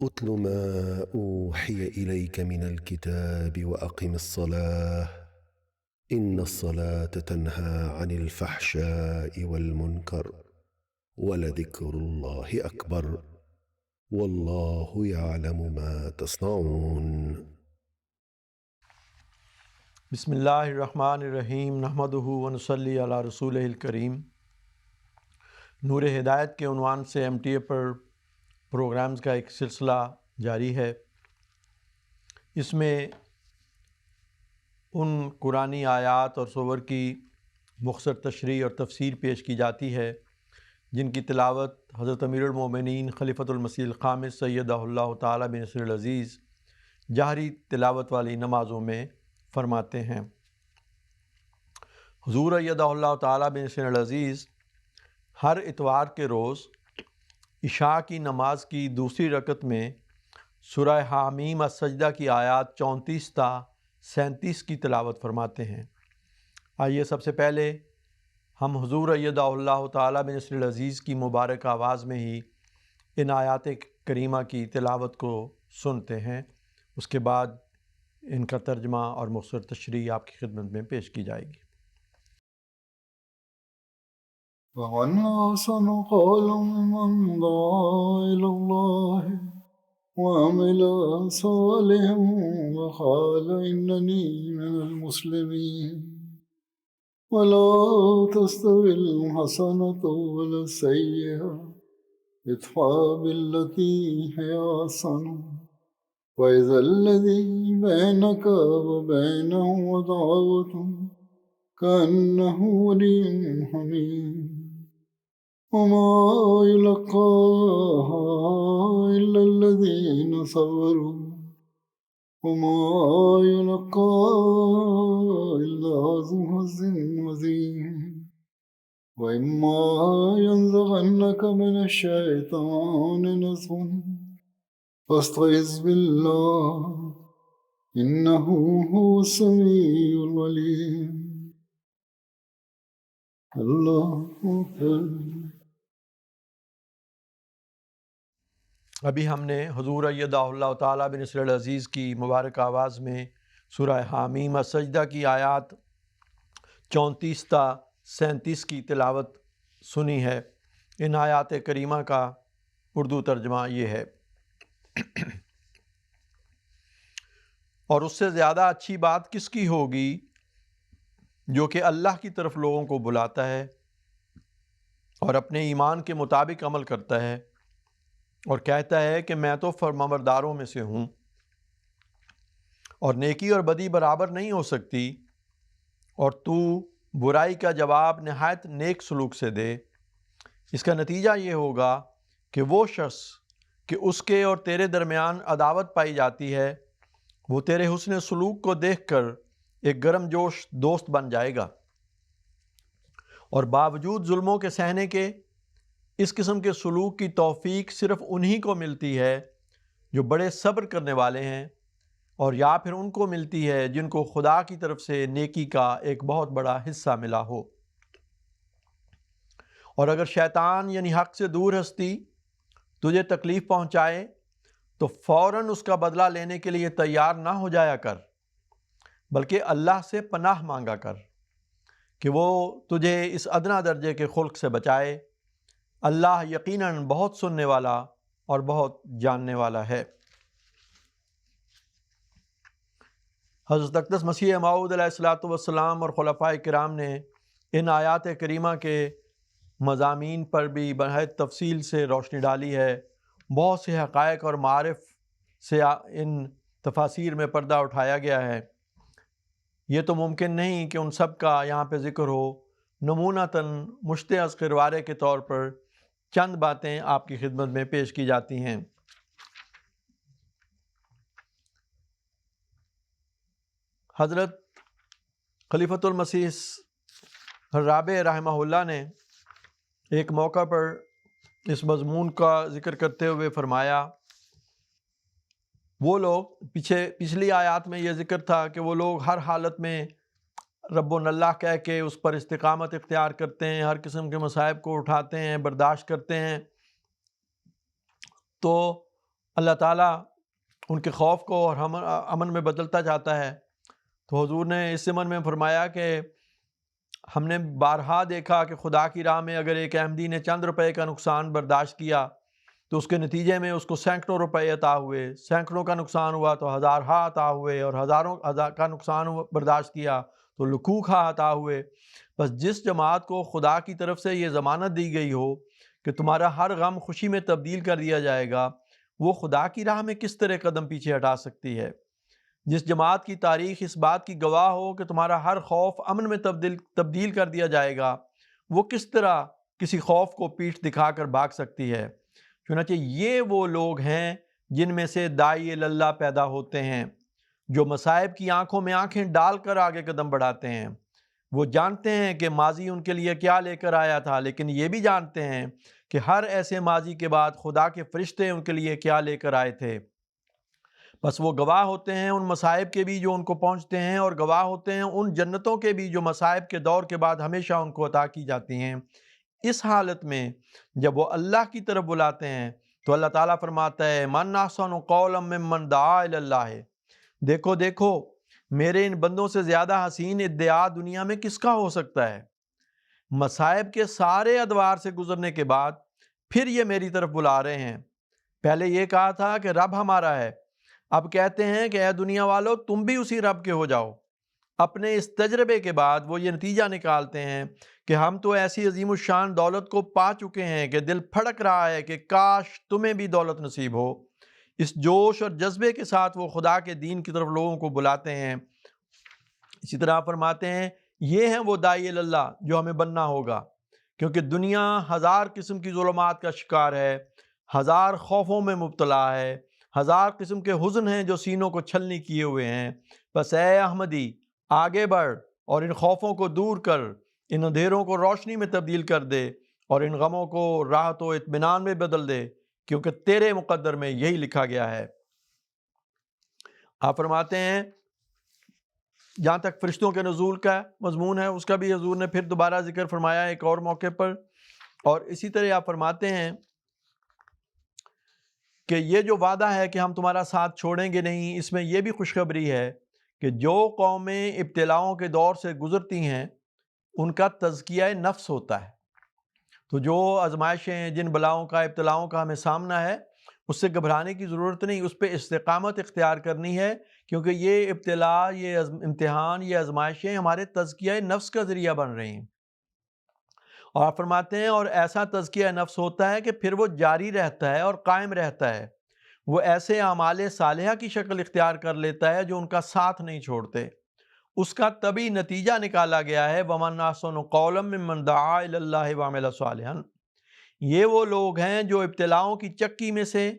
اتل ما أوحي إليك من الكتاب وأقم الصلاة إن الصلاة تنهى عن الفحشاء والمنكر ولذكر الله أكبر والله يعلم ما تصنعون. بسم اللہ الرحمن الرحیم نحمدہ ونصلی علی رسولہ الکریم۔ نور ہدایت کے عنوان سے MTA پر پروگرامز کا ایک سلسلہ جاری ہے۔ اس میں ان قرآنی آیات اور سور کی مختصر تشریح اور تفسیر پیش کی جاتی ہے جن کی تلاوت حضرت امیر المومنین خلیفۃ المسیح الخامس سیدہ اللہ تعالیٰ بن نصر العزیز جہری تلاوت والی نمازوں میں فرماتے ہیں۔ حضور ایدہ اللہ تعالیٰ بن نصر العزیز ہر اتوار کے روز عشاء کی نماز کی دوسری رکعت میں سورہ حامیم السجدہ کی آیات 34 تا 37 کی تلاوت فرماتے ہیں۔ آئیے سب سے پہلے ہم حضور ایدہ اللہ تعالیٰ بن نصر العزیز کی مبارک آواز میں ہی ان آیات کریمہ کی تلاوت کو سنتے ہیں، اس کے بعد ان کا ترجمہ اور مختصر تشریح آپ کی خدمت میں پیش کی جائے گی۔ ومن أحسن قولا ممن دعا إلى الله وعمل صالحا وقال إنني من المسلمين ولا تستوي الحسنة ولا السيئة ادفع بالتي هي أحسن وإذا الذي بينك وبينه عداوة كأنه ولي حميم وما يلقاها إلا الذين صبروا وما يلقاها إلا ذو حظ عظيم وإما ينزغنك من الشيطان نزغ فاستعذ بالله إنه هو السميع العليم اللہ اکبر۔ ابھی ہم نے حضور ایدہ اللہ تعالیٰ بن نصر العزیز کی مبارک آواز میں سورہ حامیم السجدہ کی آیات 34 تا 37 کی تلاوت سنی ہے۔ ان آیات کریمہ کا اردو ترجمہ یہ ہے۔ اور اس سے زیادہ اچھی بات کس کی ہوگی جو کہ اللہ کی طرف لوگوں کو بلاتا ہے اور اپنے ایمان کے مطابق عمل کرتا ہے اور کہتا ہے کہ میں تو فرمانبرداروں میں سے ہوں، اور نیکی اور بدی برابر نہیں ہو سکتی، اور تو برائی کا جواب نہایت نیک سلوک سے دے۔ اس کا نتیجہ یہ ہوگا کہ وہ شخص کہ اس کے اور تیرے درمیان عداوت پائی جاتی ہے وہ تیرے حسن سلوک کو دیکھ کر ایک گرم جوش دوست بن جائے گا، اور باوجود ظلموں کے سہنے کے اس قسم کے سلوک کی توفیق صرف انہی کو ملتی ہے جو بڑے صبر کرنے والے ہیں، اور یا پھر ان کو ملتی ہے جن کو خدا کی طرف سے نیکی کا ایک بہت بڑا حصہ ملا ہو۔ اور اگر شیطان یعنی حق سے دور ہستی تجھے تکلیف پہنچائے تو فوراً اس کا بدلہ لینے کے لیے تیار نہ ہو جایا کر، بلکہ اللہ سے پناہ مانگا کر کہ وہ تجھے اس ادنا درجے کے خلق سے بچائے۔ اللہ یقیناً بہت سننے والا اور بہت جاننے والا ہے۔ حضرت اقدس مسیح موعود علیہ الصلوۃ والسلام اور خلفائے کرام نے ان آیات کریمہ کے مضامین پر بھی بہت تفصیل سے روشنی ڈالی ہے۔ بہت سے حقائق اور معارف سے ان تفاسیر میں پردہ اٹھایا گیا ہے۔ یہ تو ممکن نہیں کہ ان سب کا یہاں پہ ذکر ہو۔ نمونتاً مشت از قروارے کے طور پر چند باتیں آپ کی خدمت میں پیش کی جاتی ہیں۔ حضرت خلیفۃ المسیح الرابع رحمہ اللہ نے ایک موقع پر اس مضمون کا ذکر کرتے ہوئے فرمایا، وہ لوگ پچھلی آیات میں یہ ذکر تھا کہ وہ لوگ ہر حالت میں رب اللہ کہہ کے اس پر استقامت اختیار کرتے ہیں، ہر قسم کے مصائب کو اٹھاتے ہیں، برداشت کرتے ہیں، تو اللہ تعالیٰ ان کے خوف کو اور امن میں بدلتا جاتا ہے۔ تو حضور نے اس ضمن میں فرمایا کہ ہم نے بارہا دیکھا کہ خدا کی راہ میں اگر ایک احمدی نے چند روپے کا نقصان برداشت کیا تو اس کے نتیجے میں اس کو سینکڑوں روپے عطا ہوئے، سینکڑوں کا نقصان ہوا تو ہزارہا عطا ہوئے، اور ہزاروں کا نقصان برداشت کیا تو لکھوکھا عطا ہوئے۔ بس جس جماعت کو خدا کی طرف سے یہ ضمانت دی گئی ہو کہ تمہارا ہر غم خوشی میں تبدیل کر دیا جائے گا، وہ خدا کی راہ میں کس طرح قدم پیچھے ہٹا سکتی ہے؟ جس جماعت کی تاریخ اس بات کی گواہ ہو کہ تمہارا ہر خوف امن میں تبدیل کر دیا جائے گا، وہ کس طرح کسی خوف کو پیٹھ دکھا کر بھاگ سکتی ہے؟ چنانچہ یہ وہ لوگ ہیں جن میں سے داعی اللہ پیدا ہوتے ہیں، جو مصائب کی آنکھوں میں آنکھیں ڈال کر آگے قدم بڑھاتے ہیں۔ وہ جانتے ہیں کہ ماضی ان کے لیے کیا لے کر آیا تھا، لیکن یہ بھی جانتے ہیں کہ ہر ایسے ماضی کے بعد خدا کے فرشتے ان کے لیے کیا لے کر آئے تھے۔ بس وہ گواہ ہوتے ہیں ان مصائب کے بھی جو ان کو پہنچتے ہیں، اور گواہ ہوتے ہیں ان جنتوں کے بھی جو مصائب کے دور کے بعد ہمیشہ ان کو عطا کی جاتی ہیں۔ اس حالت میں جب وہ اللہ کی طرف بلاتے ہیں تو اللہ تعالیٰ فرماتا ہے من احسن قولا ممن دعا الی اللہ، دیکھو دیکھو میرے ان بندوں سے زیادہ حسین ادعا دنیا میں کس کا ہو سکتا ہے؟ مصائب کے سارے ادوار سے گزرنے کے بعد پھر یہ میری طرف بلا رہے ہیں۔ پہلے یہ کہا تھا کہ رب ہمارا ہے، اب کہتے ہیں کہ اے دنیا والو تم بھی اسی رب کے ہو جاؤ۔ اپنے اس تجربے کے بعد وہ یہ نتیجہ نکالتے ہیں کہ ہم تو ایسی عظیم الشان دولت کو پا چکے ہیں کہ دل پھڑک رہا ہے کہ کاش تمہیں بھی دولت نصیب ہو۔ اس جوش اور جذبے کے ساتھ وہ خدا کے دین کی طرف لوگوں کو بلاتے ہیں۔ اسی طرح فرماتے ہیں یہ ہیں وہ داعی اللہ جو ہمیں بننا ہوگا، کیونکہ دنیا ہزار قسم کی ظلمات کا شکار ہے، ہزار خوفوں میں مبتلا ہے، ہزار قسم کے حزن ہیں جو سینوں کو چھلنی کیے ہوئے ہیں۔ بس اے احمدی آگے بڑھ اور ان خوفوں کو دور کر، ان اندھیروں کو روشنی میں تبدیل کر دے، اور ان غموں کو راحت و اطمینان میں بدل دے، کیونکہ تیرے مقدر میں یہی لکھا گیا ہے۔ آپ فرماتے ہیں جہاں تک فرشتوں کے نزول کا مضمون ہے اس کا بھی حضور نے پھر دوبارہ ذکر فرمایا ایک اور موقع پر، اور اسی طرح آپ فرماتے ہیں کہ یہ جو وعدہ ہے کہ ہم تمہارا ساتھ چھوڑیں گے نہیں، اس میں یہ بھی خوشخبری ہے کہ جو قومیں ابتلاؤں کے دور سے گزرتی ہیں ان کا تزکیہ نفس ہوتا ہے۔ تو جو آزمائشیں، جن بلاؤں کا، ابتلاؤں کا ہمیں سامنا ہے، اس سے گھبرانے کی ضرورت نہیں، اس پہ استقامت اختیار کرنی ہے، کیونکہ یہ ابتلا، یہ امتحان، یہ آزمائشیں ہمارے تزکیہ نفس کا ذریعہ بن رہی ہیں۔ اور آپ فرماتے ہیں اور ایسا تزکیہ نفس ہوتا ہے کہ پھر وہ جاری رہتا ہے اور قائم رہتا ہے، وہ ایسے اعمال صالحہ کی شکل اختیار کر لیتا ہے جو ان کا ساتھ نہیں چھوڑتے۔ اس کا طبی نتیجہ نکالا گیا ہے وَمَنْ أَحْسَنُ قَوْلًا مِّمَّنْ دَعَا إِلَى اللَّهِ وَعَمِلَ صَالِحًا۔ یہ وہ لوگ ہیں جو ابتلاؤں کی چکی میں سے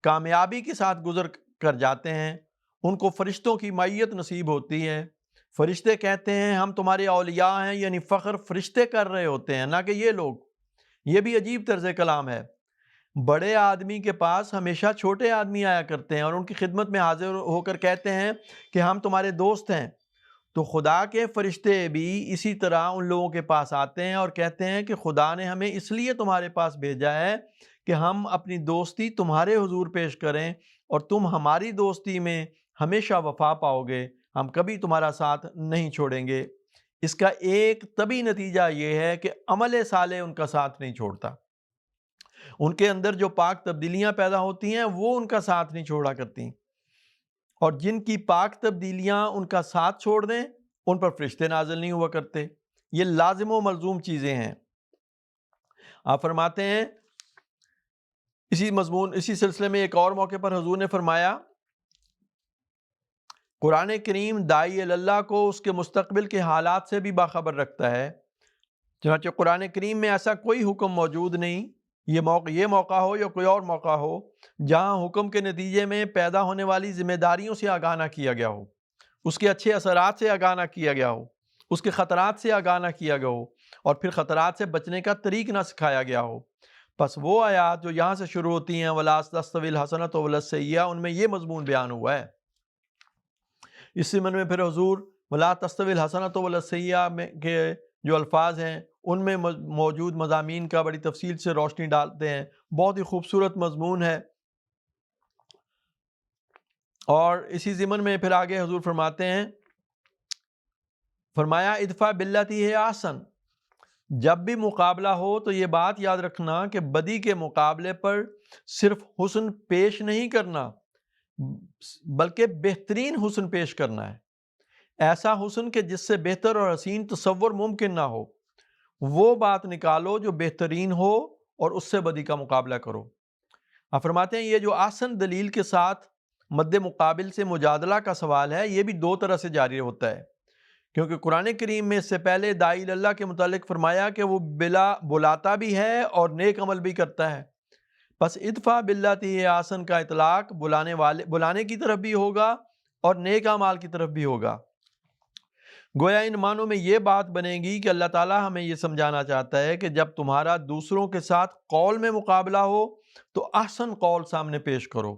کامیابی کے ساتھ گزر کر جاتے ہیں، ان کو فرشتوں کی معیت نصیب ہوتی ہے۔ فرشتے کہتے ہیں ہم تمہارے اولیاء ہیں، یعنی فخر فرشتے کر رہے ہوتے ہیں، نہ کہ یہ لوگ۔ یہ بھی عجیب طرز کلام ہے۔ بڑے آدمی کے پاس ہمیشہ چھوٹے آدمی آیا کرتے ہیں اور ان کی خدمت میں حاضر ہو کر کہتے ہیں کہ ہم تمہارے دوست ہیں۔ تو خدا کے فرشتے بھی اسی طرح ان لوگوں کے پاس آتے ہیں اور کہتے ہیں کہ خدا نے ہمیں اس لیے تمہارے پاس بھیجا ہے کہ ہم اپنی دوستی تمہارے حضور پیش کریں، اور تم ہماری دوستی میں ہمیشہ وفا پاؤ گے، ہم کبھی تمہارا ساتھ نہیں چھوڑیں گے۔ اس کا ایک طبی نتیجہ یہ ہے کہ عمل صالح ان کا ساتھ نہیں چھوڑتا۔ ان کے اندر جو پاک تبدیلیاں پیدا ہوتی ہیں وہ ان کا ساتھ نہیں چھوڑا کرتی، اور جن کی پاک تبدیلیاں ان کا ساتھ چھوڑ دیں ان پر فرشتے نازل نہیں ہوا کرتے۔ یہ لازم و ملزوم چیزیں ہیں۔ آپ فرماتے ہیں اسی سلسلے میں ایک اور موقع پر حضور نے فرمایا قرآن کریم داعی اللہ کو اس کے مستقبل کے حالات سے بھی باخبر رکھتا ہے۔ چنانچہ قرآن کریم میں ایسا کوئی حکم موجود نہیں، یہ موقع ہو یا کوئی اور موقع ہو، جہاں حکم کے نتیجے میں پیدا ہونے والی ذمہ داریوں سے آگاہ نہ کیا گیا ہو، اس کے اچھے اثرات سے آگاہ نہ کیا گیا ہو، اس کے خطرات سے آگاہ نہ کیا گیا ہو، اور پھر خطرات سے بچنے کا طریق نہ سکھایا گیا ہو۔ پس وہ آیات جو یہاں سے شروع ہوتی ہیں وَلَا تَسْتَوِي الْحَسَنَةُ وَلَا السَّيِّئَةُ، ان میں یہ مضمون بیان ہوا ہے۔ اس ضمن میں پھر حضور وَلَا تَسْتَوِي الْحَسَنَةُ وَلَا السَّيِّئَةُ میں کے جو الفاظ ہیں ان میں موجود مضامین کا بڑی تفصیل سے روشنی ڈالتے ہیں۔ بہت ہی خوبصورت مضمون ہے۔ اور اسی ضمن میں پھر آگے حضور فرماتے ہیں، فرمایا ادفع باللتی ہے آسن، جب بھی مقابلہ ہو تو یہ بات یاد رکھنا کہ بدی کے مقابلے پر صرف حسن پیش نہیں کرنا بلکہ بہترین حسن پیش کرنا ہے، ایسا حسن کہ جس سے بہتر اور حسین تصور ممکن نہ ہو، وہ بات نکالو جو بہترین ہو اور اس سے بدی کا مقابلہ کرو۔ آپ فرماتے ہیں یہ جو آسن دلیل کے ساتھ مد مقابل سے مجادلہ کا سوال ہے، یہ بھی دو طرح سے جاری ہوتا ہے، کیونکہ قرآن کریم میں اس سے پہلے داعی اللہ کے متعلق فرمایا کہ وہ بلاتا بھی ہے اور نیک عمل بھی کرتا ہے، پس ادفع باللتی ہے آسن کا اطلاق بلانے کی طرف بھی ہوگا اور نیک اعمال کی طرف بھی ہوگا۔ گویا ان معنوں میں یہ بات بنے گی کہ اللہ تعالیٰ ہمیں یہ سمجھانا چاہتا ہے کہ جب تمہارا دوسروں کے ساتھ قول میں مقابلہ ہو تو احسن قول سامنے پیش کرو،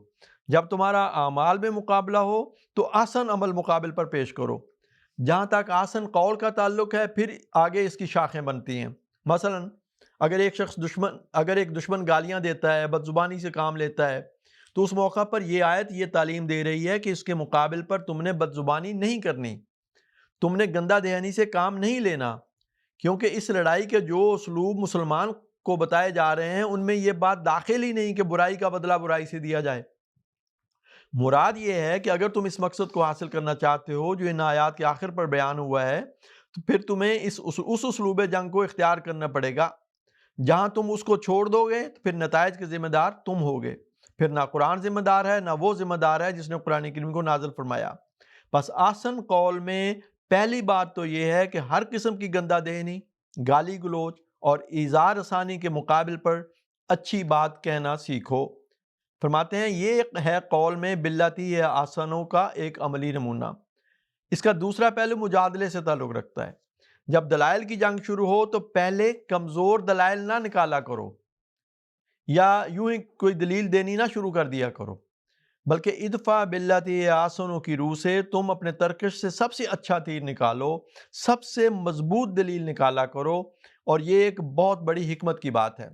جب تمہارا اعمال میں مقابلہ ہو تو احسن عمل مقابل پر پیش کرو۔ جہاں تک احسن قول کا تعلق ہے، پھر آگے اس کی شاخیں بنتی ہیں۔ مثلا اگر ایک دشمن گالیاں دیتا ہے، بد زبانی سے کام لیتا ہے، تو اس موقع پر یہ آیت یہ تعلیم دے رہی ہے کہ اس کے مقابل پر تم نے بد زبانی نہیں کرنی، تم نے گندہ دہنی سے کام نہیں لینا، کیونکہ اس لڑائی کے جو اسلوب مسلمان کو بتائے جا رہے ہیں ان میں یہ بات داخل ہی نہیں کہ برائی کا بدلہ برائی سے دیا جائے۔ مراد یہ ہے کہ اگر تم اس مقصد کو حاصل کرنا چاہتے ہو جو ان آیات کے آخر پر بیان ہوا ہے، تو پھر تمہیں اس اسلوب جنگ کو اختیار کرنا پڑے گا۔ جہاں تم اس کو چھوڑ دو گے تو پھر نتائج کے ذمہ دار تم ہوگے، پھر نہ قرآن ذمہ دار ہے نہ وہ ذمہ دار ہے جس نے قرآن کریم کو نازل فرمایا۔ بس آسن قول میں پہلی بات تو یہ ہے کہ ہر قسم کی گندہ دہنی، گالی گلوچ اور ایذا رسانی کے مقابل پر اچھی بات کہنا سیکھو۔ فرماتے ہیں یہ ہے قول میں باللتی ہے آسنوں کا ایک عملی نمونہ۔ اس کا دوسرا پہلو مجادلے سے تعلق رکھتا ہے۔ جب دلائل کی جنگ شروع ہو تو پہلے کمزور دلائل نہ نکالا کرو یا یوں ہی کوئی دلیل دینی نہ شروع کر دیا کرو، بلکہ ادفع باللتی ہے آسنوں کی روح سے تم اپنے ترکش سے سب سے اچھا تیر نکالو، سب سے مضبوط دلیل نکالا کرو، اور یہ ایک بہت بڑی حکمت کی بات ہے۔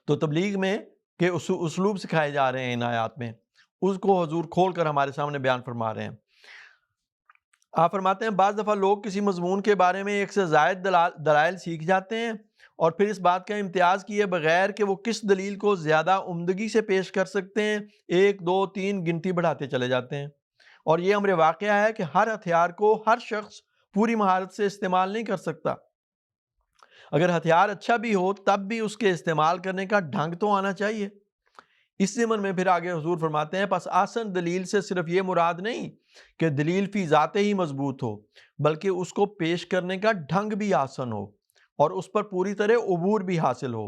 تو تبلیغ میں کہ اسلوب سکھائے جا رہے ہیں ان آیات میں، اس کو حضور کھول کر ہمارے سامنے بیان فرما رہے ہیں۔ آپ فرماتے ہیں بعض دفعہ لوگ کسی مضمون کے بارے میں ایک سے زائد دلائل سیکھ جاتے ہیں اور پھر اس بات کا امتیاز کیے بغیر کہ وہ کس دلیل کو زیادہ عمدگی سے پیش کر سکتے ہیں، 1 2 3 گنتی بڑھاتے چلے جاتے ہیں۔ اور یہ امر واقعہ ہے کہ ہر ہتھیار کو ہر شخص پوری مہارت سے استعمال نہیں کر سکتا۔ اگر ہتھیار اچھا بھی ہو تب بھی اس کے استعمال کرنے کا ڈھنگ تو آنا چاہیے۔ اس ضمن میں پھر آگے حضور فرماتے ہیں پس آسن دلیل سے صرف یہ مراد نہیں کہ دلیل فی ذاتے ہی مضبوط ہو، بلکہ اس کو پیش کرنے کا ڈھنگ بھی آسن ہو اور اس پر پوری طرح عبور بھی حاصل ہو۔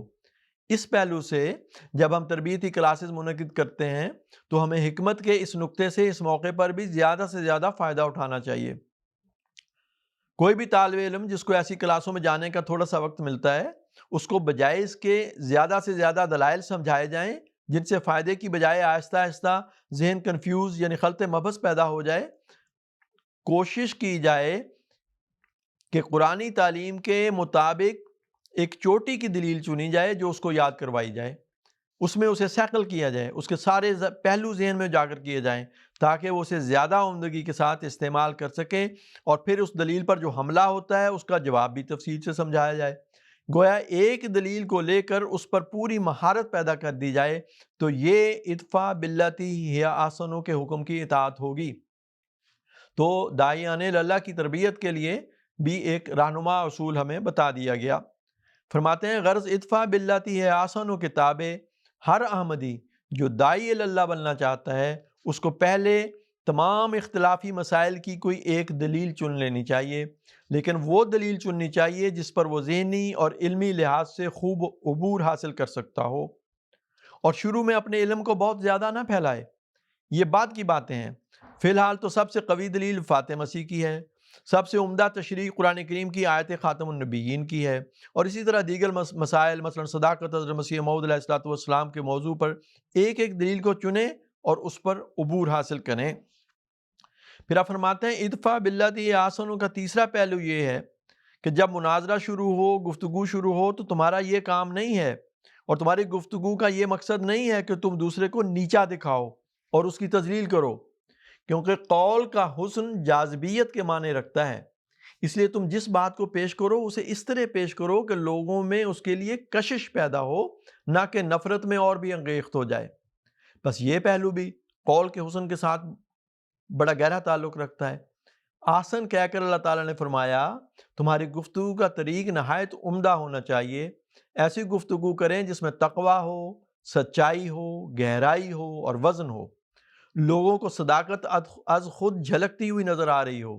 اس پہلو سے جب ہم تربیتی کلاسز منعقد کرتے ہیں تو ہمیں حکمت کے اس نقطے سے اس موقع پر بھی زیادہ سے زیادہ فائدہ اٹھانا چاہیے۔ کوئی بھی طالب علم جس کو ایسی کلاسوں میں جانے کا تھوڑا سا وقت ملتا ہے، اس کو بجائے اس کے زیادہ سے زیادہ دلائل سمجھائے جائیں جن سے فائدے کی بجائے آہستہ آہستہ ذہن کنفیوز یعنی خلط مبحث پیدا ہو جائے، کوشش کی جائے کہ قرآنی تعلیم کے مطابق ایک چوٹی کی دلیل چنی جائے جو اس کو یاد کروائی جائے، اس میں اسے سیکل کیا جائے، اس کے سارے پہلو ذہن میں اجاگر کیے جائیں تاکہ وہ اسے زیادہ عمدگی کے ساتھ استعمال کر سکے، اور پھر اس دلیل پر جو حملہ ہوتا ہے اس کا جواب بھی تفصیل سے سمجھایا جائے۔ گویا ایک دلیل کو لے کر اس پر پوری مہارت پیدا کر دی جائے تو یہ ادفع باللتی ہی احسن کے حکم کی اطاعت ہوگی۔ تو داعیان اللہ کی تربیت کے لیے بھی ایک رہنما اصول ہمیں بتا دیا گیا۔ فرماتے ہیں غرض ادفع باللتی ہے احسن کے تابع ہر احمدی جو داعی اللہ بننا چاہتا ہے اس کو پہلے تمام اختلافی مسائل کی کوئی ایک دلیل چن لینی چاہیے، لیکن وہ دلیل چننی چاہیے جس پر وہ ذہنی اور علمی لحاظ سے خوب عبور حاصل کر سکتا ہو، اور شروع میں اپنے علم کو بہت زیادہ نہ پھیلائے۔ یہ بات کی باتیں ہیں۔ فی الحال تو سب سے قوی دلیل فاتح مسیح کی ہے، سب سے عمدہ تشریح قرآن کریم کی آیت خاتم النبیین کی ہے، اور اسی طرح دیگر مسائل مثلا صداقت حضرت مسیح موعود علیہ الصلوۃ والسلام کے موضوع پر ایک ایک دلیل کو چنیں اور اس پر عبور حاصل کریں۔ پھر آپ فرماتے ہیں ادفع باللتی احسن کا تیسرا پہلو یہ ہے کہ جب مناظرہ شروع ہو، گفتگو شروع ہو، تو تمہارا یہ کام نہیں ہے اور تمہاری گفتگو کا یہ مقصد نہیں ہے کہ تم دوسرے کو نیچا دکھاؤ اور اس کی تذلیل کرو، کیونکہ قول کا حسن جاذبیت کے معنی رکھتا ہے، اس لیے تم جس بات کو پیش کرو اسے اس طرح پیش کرو کہ لوگوں میں اس کے لیے کشش پیدا ہو، نہ کہ نفرت میں اور بھی انگیخت ہو جائے۔ بس یہ پہلو بھی قول کے حسن کے ساتھ بڑا گہرا تعلق رکھتا ہے۔ آسن کہہ کر اللہ تعالیٰ نے فرمایا تمہاری گفتگو کا طریق نہایت عمدہ ہونا چاہیے، ایسی گفتگو کریں جس میں تقوی ہو، سچائی ہو، گہرائی ہو اور وزن ہو، لوگوں کو صداقت از خود جھلکتی ہوئی نظر آ رہی ہو،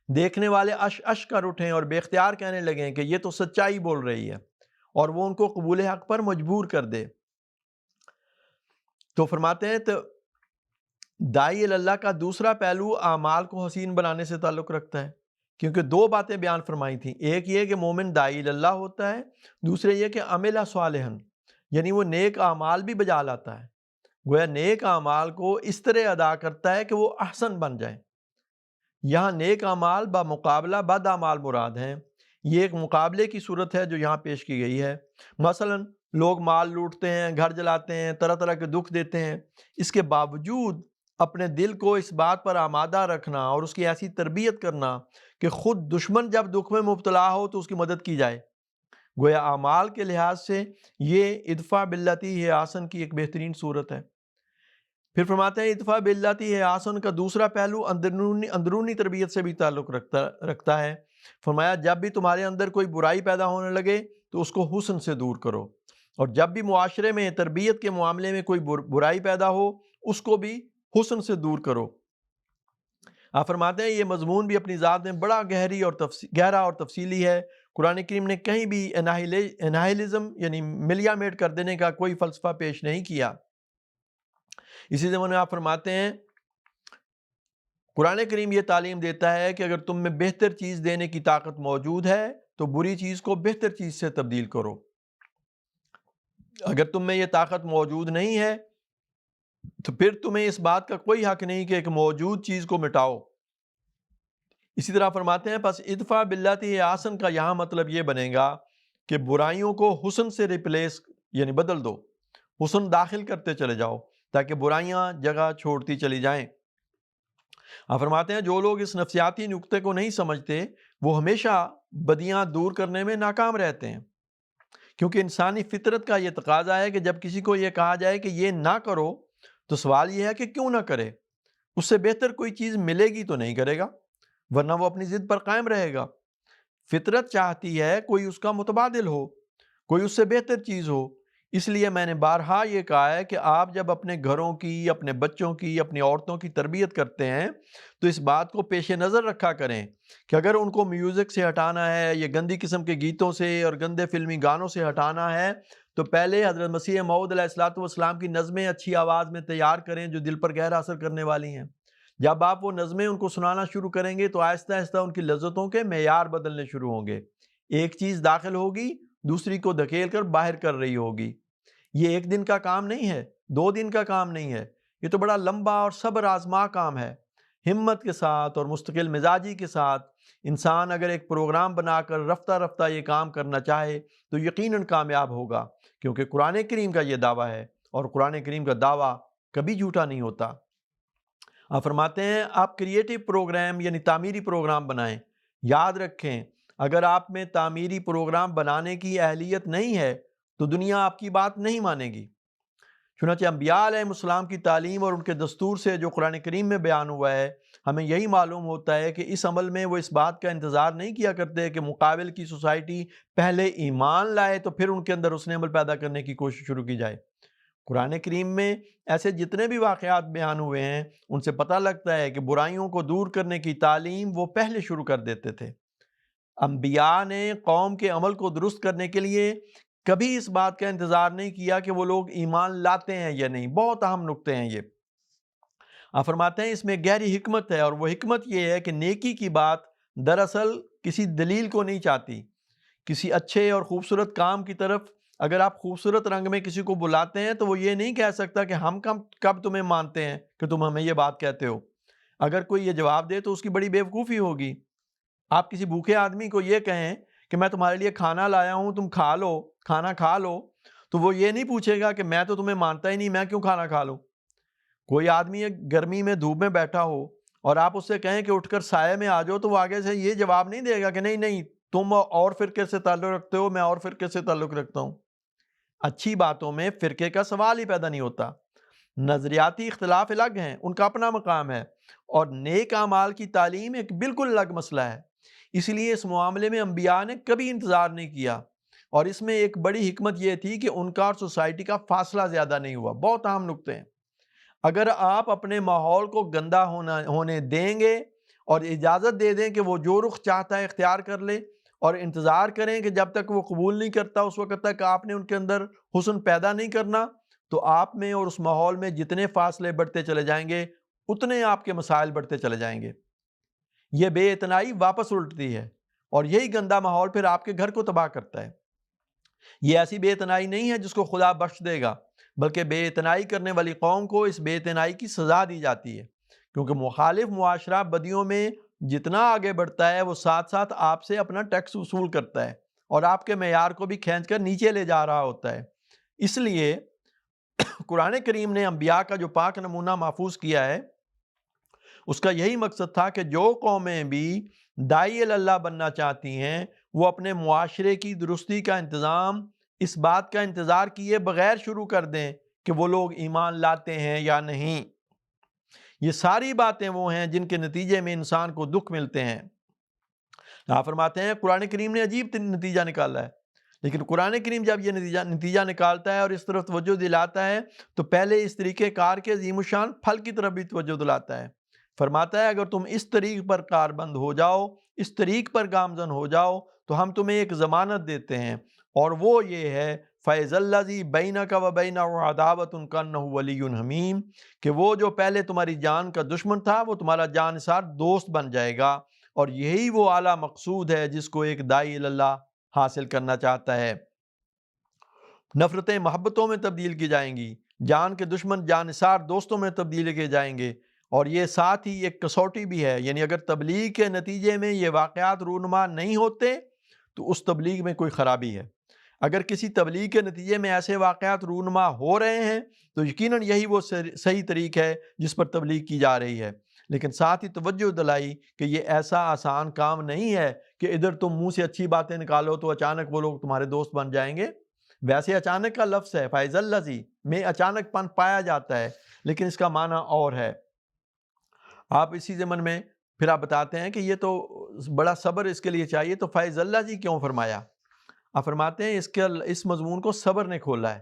دیکھنے والے اش اش کر اٹھیں اور بے اختیار کہنے لگیں کہ یہ تو سچائی بول رہی ہے، اور وہ ان کو قبول حق پر مجبور کر دے۔ تو فرماتے ہیں تو داعی اللہ کا دوسرا پہلو اعمال کو حسین بنانے سے تعلق رکھتا ہے، کیونکہ دو باتیں بیان فرمائی تھیں، ایک یہ کہ مومن داعی اللہ ہوتا ہے، دوسرے یہ کہ عمل صالحا، یعنی وہ نیک اعمال بھی بجا لاتا ہے، گویا نیک اعمال کو اس طرح ادا کرتا ہے کہ وہ احسن بن جائیں۔ یہاں نیک اعمال بمقابلہ بد اعمال مراد ہیں، یہ ایک مقابلے کی صورت ہے جو یہاں پیش کی گئی ہے۔ مثلا لوگ مال لوٹتے ہیں، گھر جلاتے ہیں، طرح طرح کے دکھ دیتے ہیں، اس کے باوجود اپنے دل کو اس بات پر آمادہ رکھنا اور اس کی ایسی تربیت کرنا کہ خود دشمن جب دکھ میں مبتلا ہو تو اس کی مدد کی جائے، گویا اعمال کے لحاظ سے یہ ادفع باللتی ہی احسن کی ایک بہترین صورت ہے۔ پھر فرماتے ہیں ادفع باللتی ہی احسن کا دوسرا پہلو اندرونی تربیت سے بھی تعلق رکھتا ہے۔ فرمایا جب بھی تمہارے اندر کوئی برائی پیدا ہونے لگے تو اس کو حسن سے دور کرو، اور جب بھی معاشرے میں تربیت کے معاملے میں کوئی برائی پیدا ہو اس کو بھی حسن سے دور کرو۔ آپ فرماتے ہیں یہ مضمون بھی اپنی ذات میں بڑا گہرا اور تفصیلی ہے، قرآن کریم نے کہیں بھی انہائلزم یعنی ملیا میٹ کر دینے کا کوئی فلسفہ پیش نہیں کیا۔ اسی زمانے میں آپ فرماتے ہیں قرآن کریم یہ تعلیم دیتا ہے کہ اگر تم میں بہتر چیز دینے کی طاقت موجود ہے تو بری چیز کو بہتر چیز سے تبدیل کرو، اگر تم میں یہ طاقت موجود نہیں ہے تو پھر تمہیں اس بات کا کوئی حق نہیں کہ ایک موجود چیز کو مٹاؤ۔ اسی طرح فرماتے ہیں پس ادفع باللتی احسن کا یہاں مطلب یہ بنے گا کہ برائیوں کو حسن سے ریپلیس یعنی بدل دو، حسن داخل کرتے چلے جاؤ تاکہ برائیاں جگہ چھوڑتی چلی جائیں۔ آپ فرماتے ہیں جو لوگ اس نفسیاتی نکتے کو نہیں سمجھتے وہ ہمیشہ بدیاں دور کرنے میں ناکام رہتے ہیں، کیونکہ انسانی فطرت کا یہ تقاضا ہے کہ جب کسی کو یہ کہا جائے کہ یہ نہ کرو تو سوال یہ ہے کہ کیوں نہ کرے، اس سے بہتر کوئی چیز ملے گی تو نہیں کرے گا، ورنہ وہ اپنی ضد پر قائم رہے گا۔ فطرت چاہتی ہے کوئی اس کا متبادل ہو، کوئی اس سے بہتر چیز ہو۔ اس لیے میں نے بارہا یہ کہا ہے کہ آپ جب اپنے گھروں کی، اپنے بچوں کی، اپنی عورتوں کی تربیت کرتے ہیں تو اس بات کو پیش نظر رکھا کریں کہ اگر ان کو میوزک سے ہٹانا ہے، یہ گندی قسم کے گیتوں سے اور گندے فلمی گانوں سے ہٹانا ہے تو پہلے حضرت مسیح موعود علیہ السلام کی نظمیں اچھی آواز میں تیار کریں جو دل پر گہرا اثر کرنے والی ہیں۔ جب آپ وہ نظمیں ان کو سنانا شروع کریں گے تو آہستہ آہستہ ان کی لذتوں کے معیار بدلنے شروع ہوں گے، ایک چیز داخل ہوگی دوسری کو دھکیل کر باہر کر رہی ہوگی۔ یہ ایک دن کا کام نہیں ہے، 2 دن کا کام نہیں ہے، یہ تو بڑا لمبا اور صبر آزما کام ہے۔ ہمت کے ساتھ اور مستقل مزاجی کے ساتھ انسان اگر ایک پروگرام بنا کر رفتہ رفتہ یہ کام کرنا چاہے تو یقیناً کامیاب ہوگا، کیونکہ قرآن کریم کا یہ دعویٰ ہے اور قرآن کریم کا دعویٰ کبھی جھوٹا نہیں ہوتا۔ آپ فرماتے ہیں آپ کریٹیو پروگرام یعنی تعمیری پروگرام بنائیں، یاد رکھیں اگر آپ میں تعمیری پروگرام بنانے کی اہلیت نہیں ہے تو دنیا آپ کی بات نہیں مانے گی۔ چنانچہ انبیاء علیہ السلام کی تعلیم اور ان کے دستور سے جو قرآن کریم میں بیان ہوا ہے ہمیں یہی معلوم ہوتا ہے کہ اس عمل میں وہ اس بات کا انتظار نہیں کیا کرتے کہ مقابل کی سوسائٹی پہلے ایمان لائے تو پھر ان کے اندر حسن عمل پیدا کرنے کی کوشش شروع کی جائے۔ قرآن کریم میں ایسے جتنے بھی واقعات بیان ہوئے ہیں ان سے پتہ لگتا ہے کہ برائیوں کو دور کرنے کی تعلیم وہ پہلے شروع کر دیتے تھے۔ انبیاء نے قوم کے عمل کو درست کرنے کے لیے کبھی اس بات کا انتظار نہیں کیا کہ وہ لوگ ایمان لاتے ہیں یا نہیں۔ بہت اہم نکتے ہیں یہ۔ آپ فرماتے ہیں اس میں گہری حکمت ہے، اور وہ حکمت یہ ہے کہ نیکی کی بات دراصل کسی دلیل کو نہیں چاہتی۔ کسی اچھے اور خوبصورت کام کی طرف اگر آپ خوبصورت رنگ میں کسی کو بلاتے ہیں تو وہ یہ نہیں کہہ سکتا کہ ہم کب تمہیں مانتے ہیں کہ تم ہمیں یہ بات کہتے ہو۔ اگر کوئی یہ جواب دے تو اس کی بڑی بیوقوفی ہوگی۔ آپ کسی بھوکے آدمی کو یہ کہیں کہ میں تمہارے لیے کھانا لایا ہوں تم کھا لو، کھانا کھا لو، تو وہ یہ نہیں پوچھے گا کہ میں تو تمہیں مانتا ہی نہیں، میں کیوں کھانا کھا لوں۔ کوئی آدمی گرمی میں دھوپ میں بیٹھا ہو اور آپ اس سے کہیں کہ اٹھ کر سائے میں آ جاؤ، تو وہ آگے سے یہ جواب نہیں دے گا کہ نہیں نہیں تم اور فرقے سے تعلق رکھتے ہو، میں اور فرقے سے تعلق رکھتا ہوں۔ اچھی باتوں میں فرقے کا سوال ہی پیدا نہیں ہوتا۔ نظریاتی اختلاف الگ ہیں، ان کا اپنا مقام ہے، اور نیک اعمال کی تعلیم ایک بالکل الگ مسئلہ ہے۔ اس لیے اس معاملے میں انبیاء نے کبھی انتظار نہیں کیا، اور اس میں ایک بڑی حکمت یہ تھی کہ ان کا اور سوسائٹی کا فاصلہ زیادہ نہیں ہوا۔ بہت اہم نکتے ہیں۔ اگر آپ اپنے ماحول کو گندا ہونے دیں گے اور اجازت دے دیں کہ وہ جو رخ چاہتا ہے اختیار کر لے، اور انتظار کریں کہ جب تک وہ قبول نہیں کرتا اس وقت تک آپ نے ان کے اندر حسن پیدا نہیں کرنا، تو آپ میں اور اس ماحول میں جتنے فاصلے بڑھتے چلے جائیں گے اتنے آپ کے مسائل بڑھتے چلے جائیں گے۔ یہ بے اتنائی واپس الٹتی ہے، اور یہی گندا ماحول پھر آپ کے گھر کو تباہ کرتا ہے۔ یہ ایسی بے اتنائی نہیں ہے جس کو خدا بخش دے گا، بلکہ بے اتنائی کرنے والی قوم کو اس بے اتنائی کی سزا دی جاتی ہے، کیونکہ مخالف معاشرہ بدیوں میں جتنا آگے بڑھتا ہے وہ ساتھ ساتھ آپ سے اپنا ٹیکس وصول کرتا ہے اور آپ کے معیار کو بھی کھینچ کر نیچے لے جا رہا ہوتا ہے۔ اس لیے قرآن کریم نے انبیاء کا جو پاک نمونہ محفوظ کیا ہے، اس کا یہی مقصد تھا کہ جو قومیں بھی داعی اللہ بننا چاہتی ہیں وہ اپنے معاشرے کی درستی کا انتظام اس بات کا انتظار کیے بغیر شروع کر دیں کہ وہ لوگ ایمان لاتے ہیں یا نہیں۔ یہ ساری باتیں وہ ہیں جن کے نتیجے میں انسان کو دکھ ملتے ہیں۔ آپ فرماتے ہیں قرآن کریم نے عجیب نتیجہ نکالا ہے، لیکن قرآن کریم جب یہ نتیجہ نکالتا ہے اور اس طرف توجہ دلاتا ہے تو پہلے اس طریقے کار کے عظیم الشان پھل کی طرف بھی توجہ دلاتا ہے۔ فرماتا ہے اگر تم اس طریق پر کاربند ہو جاؤ، اس طریق پر گامزن ہو جاؤ، تو ہم تمہیں ایک ضمانت دیتے ہیں، اور وہ یہ ہے فَإِذَا الَّذِي بَيْنَكَ وَبَيْنَهُ عَدَاوَةٌ كَأَنَّهُ وَلِيٌّ حَمِيمٌ، کہ وہ جو پہلے تمہاری جان کا دشمن تھا وہ تمہارا جان نثار دوست بن جائے گا، اور یہی وہ اعلیٰ مقصود ہے جس کو ایک داعی اللہ حاصل کرنا چاہتا ہے۔ نفرتیں محبتوں میں تبدیل کی جائیں گی، جان کے دشمن جان نثار دوستوں میں تبدیل کیے جائیں گے، اور یہ ساتھ ہی ایک کسوٹی بھی ہے، یعنی اگر تبلیغ کے نتیجے میں یہ واقعات رونما نہیں ہوتے تو اس تبلیغ میں کوئی خرابی ہے۔ اگر کسی تبلیغ کے نتیجے میں ایسے واقعات رونما ہو رہے ہیں تو یقیناً یہی وہ صحیح طریق ہے جس پر تبلیغ کی جا رہی ہے، لیکن ساتھ ہی توجہ دلائی کہ یہ ایسا آسان کام نہیں ہے کہ ادھر تم منہ سے اچھی باتیں نکالو تو اچانک وہ لوگ تمہارے دوست بن جائیں گے۔ ویسے اچانک کا لفظ ہے فَإِذَا الَّذِي میں اچانک پن پایا جاتا ہے، لیکن اس کا معنی اور ہے۔ آپ اسی ضمن میں پھر آپ بتاتے ہیں کہ یہ تو بڑا صبر اس کے لیے چاہیے، تو فَإِذَا الَّذِي کیوں فرمایا؟ آپ فرماتے ہیں اس مضمون کو صبر نے کھولا ہے۔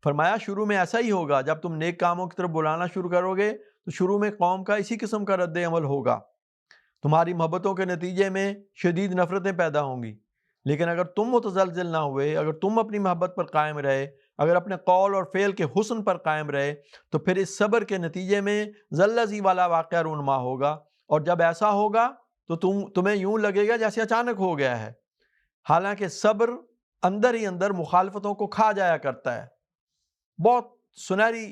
فرمایا شروع میں ایسا ہی ہوگا، جب تم نیک کاموں کی طرف بلانا شروع کرو گے تو شروع میں قوم کا اسی قسم کا رد عمل ہوگا، تمہاری محبتوں کے نتیجے میں شدید نفرتیں پیدا ہوں گی، لیکن اگر تم متزلزل نہ ہوئے، اگر تم اپنی محبت پر قائم رہے، اگر اپنے قول اور فعل کے حسن پر قائم رہے، تو پھر اس صبر کے نتیجے میں ذلذی والا واقعہ رونما ہوگا، اور جب ایسا ہوگا تو تمہیں یوں لگے گا جیسے اچانک ہو گیا ہے، حالانکہ صبر اندر ہی اندر مخالفتوں کو کھا جایا کرتا ہے۔ بہت سنہری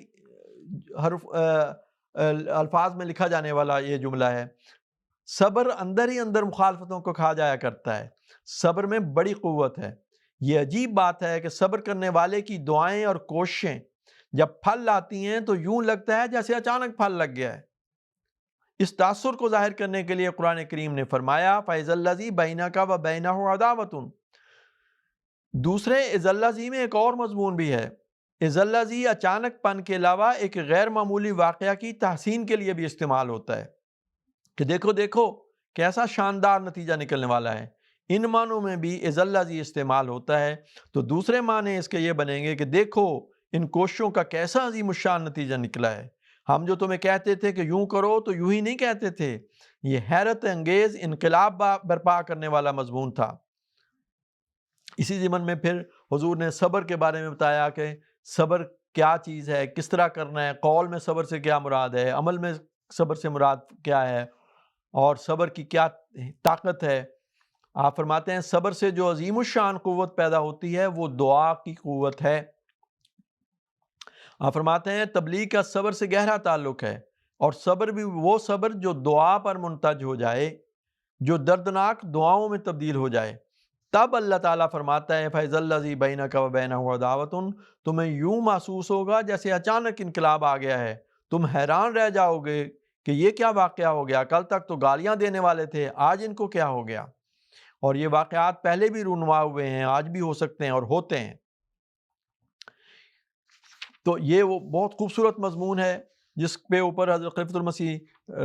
الفاظ میں لکھا جانے والا یہ جملہ ہے، صبر اندر ہی اندر مخالفتوں کو کھا جایا کرتا ہے، صبر میں بڑی قوت ہے۔ یہ عجیب بات ہے کہ صبر کرنے والے کی دعائیں اور کوششیں جب پھل لاتی ہیں تو یوں لگتا ہے جیسے اچانک پھل لگ گیا ہے۔ اس تاثر کو ظاہر کرنے کے لیے قرآن کریم نے فرمایا فَإِذَا الَّذِي بَيْنَكَ وَبَيْنَهُ عَدَاوَةٌ۔ دوسرے اِذَا الَّذِي میں ایک اور مضمون بھی ہے۔ اِذَا الَّذِي اچانک پن کے علاوہ ایک غیر معمولی واقعہ کی تحسین کے لیے بھی استعمال ہوتا ہے کہ دیکھو دیکھو کیسا شاندار نتیجہ نکلنے والا ہے۔ ان معنوں میں بھی اِذَا الَّذِي استعمال ہوتا ہے، تو دوسرے معنی اس کے یہ بنیں گے کہ دیکھو ان کوششوں کا کیسا عظیم الشان نتیجہ نکلا ہے۔ ہم جو تمہیں کہتے تھے کہ یوں کرو تو یوں ہی نہیں کہتے تھے۔ یہ حیرت انگیز انقلاب برپا کرنے والا مضمون تھا۔ اسی ضمن میں پھر حضور نے صبر کے بارے میں بتایا کہ صبر کیا چیز ہے، کس طرح کرنا ہے، قول میں صبر سے کیا مراد ہے، عمل میں صبر سے مراد کیا ہے، اور صبر کی کیا طاقت ہے۔ آپ فرماتے ہیں صبر سے جو عظیم الشان قوت پیدا ہوتی ہے وہ دعا کی قوت ہے۔ آپ فرماتے ہیں تبلیغ کا صبر سے گہرا تعلق ہے، اور صبر بھی وہ صبر جو دعا پر منتج ہو جائے، جو دردناک دعاؤں میں تبدیل ہو جائے۔ تب اللہ تعالیٰ فرماتا ہے فَإِذَا الَّذِي بَيْنَكَ وَبَيْنَهُ عَدَاوَةٌ، تمہیں یوں محسوس ہوگا جیسے اچانک انقلاب آ گیا ہے، تم حیران رہ جاؤ گے کہ یہ کیا واقعہ ہو گیا، کل تک تو گالیاں دینے والے تھے، آج ان کو کیا ہو گیا۔ اور یہ واقعات پہلے بھی رونما ہوئے ہیں، آج بھی ہو سکتے ہیں اور ہوتے ہیں۔ تو یہ وہ بہت خوبصورت مضمون ہے جس پہ اوپر حضرت خلیفۃ المسیح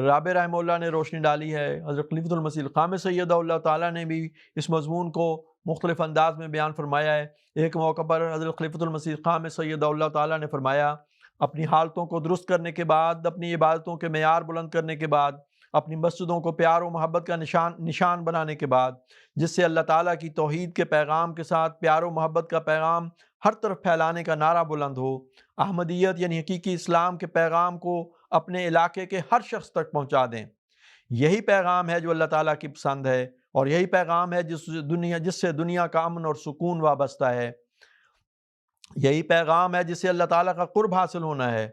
رابع رحمہ اللہ نے روشنی ڈالی ہے۔ حضرت خلیفۃ المسیح الخامس سیدہ اللہ تعالیٰ نے بھی اس مضمون کو مختلف انداز میں بیان فرمایا ہے۔ ایک موقع پر حضرت خلیفۃ المسیح الخامس سیدہ اللہ تعالیٰ نے فرمایا، اپنی حالتوں کو درست کرنے کے بعد، اپنی عبادتوں کے معیار بلند کرنے کے بعد، اپنی مسجدوں کو پیار و محبت کا نشان بنانے کے بعد، جس سے اللہ تعالیٰ کی توحید کے پیغام کے ساتھ پیار و محبت کا پیغام ہر طرف پھیلانے کا نعرہ بلند ہو، احمدیت یعنی حقیقی اسلام کے پیغام کو اپنے علاقے کے ہر شخص تک پہنچا دیں۔ یہی پیغام ہے جو اللہ تعالیٰ کی پسند ہے، اور یہی پیغام ہے جس سے دنیا کا امن اور سکون وابستہ ہے۔ یہی پیغام ہے جس سے اللہ تعالیٰ کا قرب حاصل ہونا ہے۔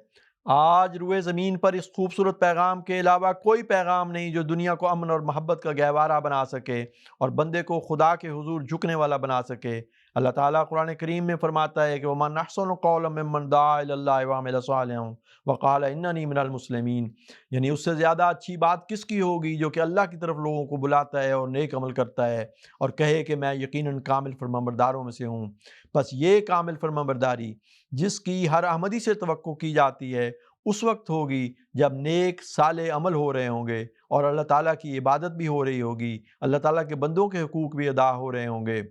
آج روئے زمین پر اس خوبصورت پیغام کے علاوہ کوئی پیغام نہیں جو دنیا کو امن اور محبت کا گہوارہ بنا سکے اور بندے کو خدا کے حضور جھکنے والا بنا سکے۔ اللہ تعالیٰ قرآن کریم میں فرماتا ہے کہ وَمَنْ أَحْسَنُ قَوْلًا مِّمَّنْ دَعَا إِلَى اللَّهِ وَعَمِلَ صَالِحًا وَقَالَ إِنَّنِي مِنَ الْمُسْلِمِينَ، یعنی اس سے زیادہ اچھی بات کس کی ہوگی جو کہ اللہ کی طرف لوگوں کو بلاتا ہے اور نیک عمل کرتا ہے اور کہے کہ میں یقیناً کامل فرمانبرداروں میں سے ہوں۔ بس یہ کامل فرمانبرداری جس کی ہر احمدی سے توقع کی جاتی ہے اس وقت ہوگی جب نیک صالح عمل ہو رہے ہوں گے اور اللہ تعالیٰ کی عبادت بھی ہو رہی ہوگی، اللہ تعالیٰ کے بندوں کے حقوق بھی ادا ہو رہے ہوں گے۔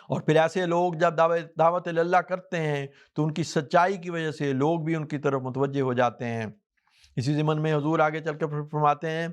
اور پھر ایسے لوگ جب دعوت اللہ کرتے ہیں تو ان کی سچائی کی وجہ سے لوگ بھی ان کی طرف متوجہ ہو جاتے ہیں۔ اسی ضمن میں حضور آگے چل کر فرماتے ہیں،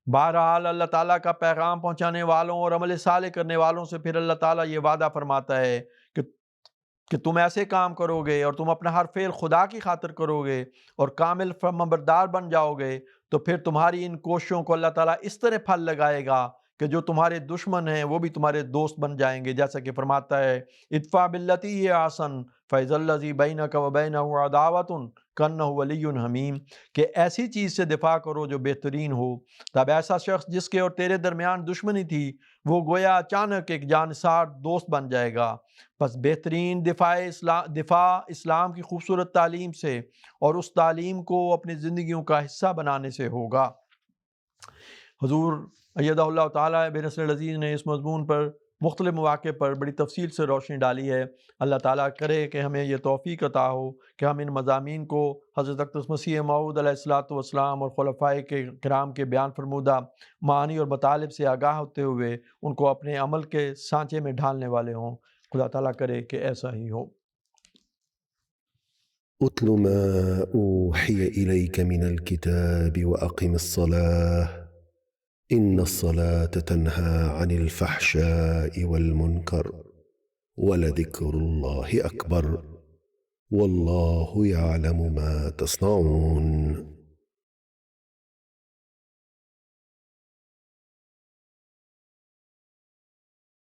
بہرحال اللہ تعالیٰ کا پیغام پہنچانے والوں اور عمل صالح کرنے والوں سے پھر اللہ تعالیٰ یہ وعدہ فرماتا ہے کہ تم ایسے کام کرو گے اور تم اپنا ہر فعل خدا کی خاطر کرو گے اور کامل فرمانبردار بن جاؤ گے، تو پھر تمہاری ان کوششوں کو اللہ تعالیٰ اس طرح پھل لگائے گا کہ جو تمہارے دشمن ہیں وہ بھی تمہارے دوست بن جائیں گے، جیسا کہ فرماتا ہے ادفع باللتی ہی احسن فاذا الذی بینک وبینہ عداوۃ کانہ ولی حمیم، کہ ایسی چیز سے دفاع کرو جو بہترین ہو، تب ایسا شخص جس کے اور تیرے درمیان دشمنی تھی وہ گویا اچانک ایک جانثار دوست بن جائے گا۔ پس بہترین دفاع اسلام کی خوبصورت تعلیم سے اور اس تعلیم کو اپنی زندگیوں کا حصہ بنانے سے ہوگا۔ حضور ایدہ اللہ تعالیٰ بنصر العزیز نے اس مضمون پر مختلف مواقع پر بڑی تفصیل سے روشنی ڈالی ہے۔ اللہ تعالیٰ کرے کہ ہمیں یہ توفیق عطا ہو کہ ہم ان مضامین کو حضرت اقدس مسیح موعود علیہ الصلوۃ والسلام اور خلفائے کرام کے بیان فرمودہ معانی اور مطالب سے آگاہ ہوتے ہوئے ان کو اپنے عمل کے سانچے میں ڈھالنے والے ہوں۔ خدا تعالیٰ کرے کہ ایسا ہی ہو۔ اتل ما اوحی الیک من الکتاب واقم الصلاة ان الصلاة تنہى عن الفحشاء والمنکر ولذکر اللہ اکبر واللہ یعلم ما تصنعون۔